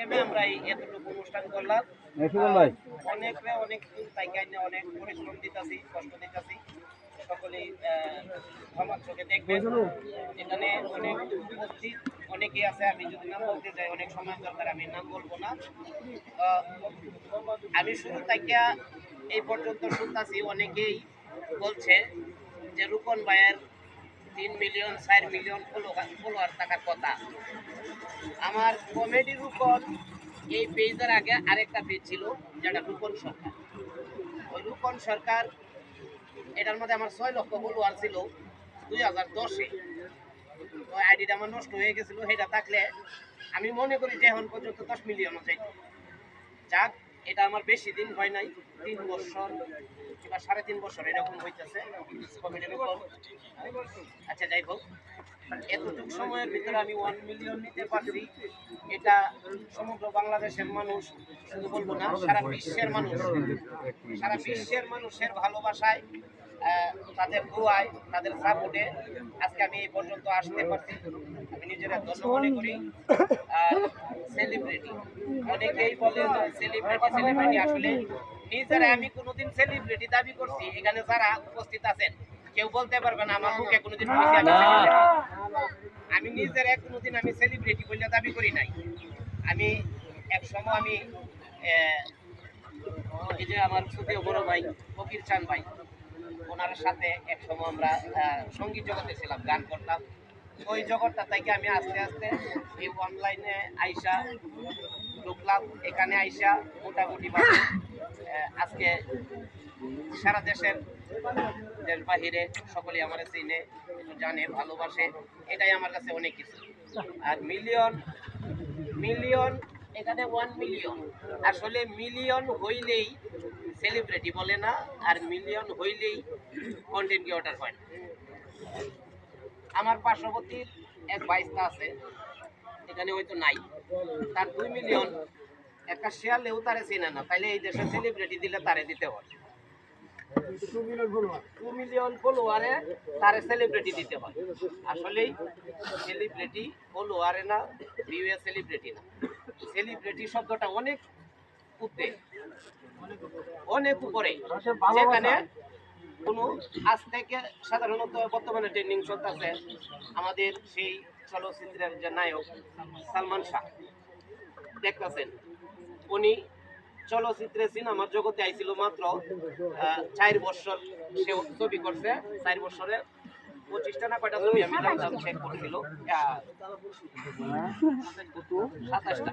আমরা এই এতটুকু অনুষ্ঠান করলাম। অনেক অনেক পরিশ্রম দিতেছি, কষ্ট দিতেছি। সকলেই সমাজ চোখে দেখবেন। এখানে অনেক উপস্থিত অনেকেই আছে, আমি যদি নাম বলতে যাই অনেক সময় দরকার, আমি নাম বলবো না। আমি শুরু থেকে এই পর্যন্ত শুনতেছি, অনেকেই বলছে যে রূপন ভাইয়ের 3 মিলিয়ন 4 মিলিয়ন ফলোয়ার থাকার কথা। আমার কমেডি রূপন এই পেজের আগে আরেকটা পেজ ছিল, যেটা রূপন সরকার। ওই রূপন সরকার এটার মধ্যে আমার 6 লক্ষ ফলোয়ার ছিল 2010-এ। ওই আইডিটা আমার নষ্ট হয়ে গেছিল। সেটা থাকলে আমি মনে করি যে এখন পর্যন্ত 10 মিলিয়নও চাই। যাক, এটা আমার বেশি দিন হয় নাই, 3 বছর কিংবা 3.5 বছর এরকম হইতেছে কমেডির উপর। আচ্ছা, যাই হোক, এতটুকু সময়ের ভিতরে আমি 1 মিলিয়ন নিতে পারছি। এটা সমগ্র বাংলাদেশের মানুষ, শুধু বলবো না, সারা বিশ্বের মানুষের ভালোবাসায়, তাদের দোয়ায়, তাদের সাপোর্টে আজকে আমি এই পর্যন্ত আসতে পারছি। আমি নিজেরা ধন্য মনে করি। আর সেলিব্রিটি, অনেকেই বলে সেলিব্রিটি, আসলে নিজেরা আমি কোনোদিন সেলিব্রিটি দাবি করছি? এখানে যারা উপস্থিত আছেন কেউ বলতে পারবে না আমার মুখে কোনোদিন আমি নিজেরা কোনোদিন আমি সেলিব্রিটি বলে দাবি করি নাই। আমি এক সময় আমি এই যে আমার সুপ্রিয় বড় ভাই ফকির চান ভাই, ওনার সাথে এক সময় আমরা সঙ্গীত জগতে ছিলাম, গান করতাম। ওই জগৎটা থেকে আমি আস্তে আস্তে এই অনলাইনে আইসা ঢুকলাম। এখানে আইসা মোটামুটি আজকে সারা দেশের দেশ বাহিরে সকলেই আমার চিনে, জানে, ভালোবাসে। এটাই আমার কাছে অনেক কিছু। আর মিলিয়ন এখানে 1 মিলিয়ন, আসলে মিলিয়ন হইলেই সেলিব্রিটি বলে না, আর মিলিয়ন হইলেই কন্টেন্ট ক্রিয়েটর হয় না। আমার পার্শ্ববর্তী এক বাইস্তা আছে, এখানে হয়তো নাই, তার 2 মিলিয়ন, একটা শেয়ারলেও তারে চেনে না, তাইলে এই দেশের সেলিব্রিটি দিলে তারে দিতে হয়। 2 মিলিয়ন ফলোয়ারে তারে সেলিব্রিটি দিতে হয়। আসলেই সেলিব্রিটি ফলোয়ারে না, ভিউয়ে সেলিব্রিটি না। সেলিব্রিটি শব্দটা অনেক অনেক উপরে, যেখানে কোনো আজ থেকে সাধারণত বর্তমানে ট্রেন্ডিং চলতেছে আমাদের সেই চলচ্চিত্রের যে নায়ক সালমান শাহ, দেখতেছেন উনি চলচ্চিত্রে সিনেমার জগতে আইছিল মাত্র 4 বছর। সে ছবি করছে 4 বছরে 25টা না কয়টা ছবি আমি চেক করছিল, 27টা।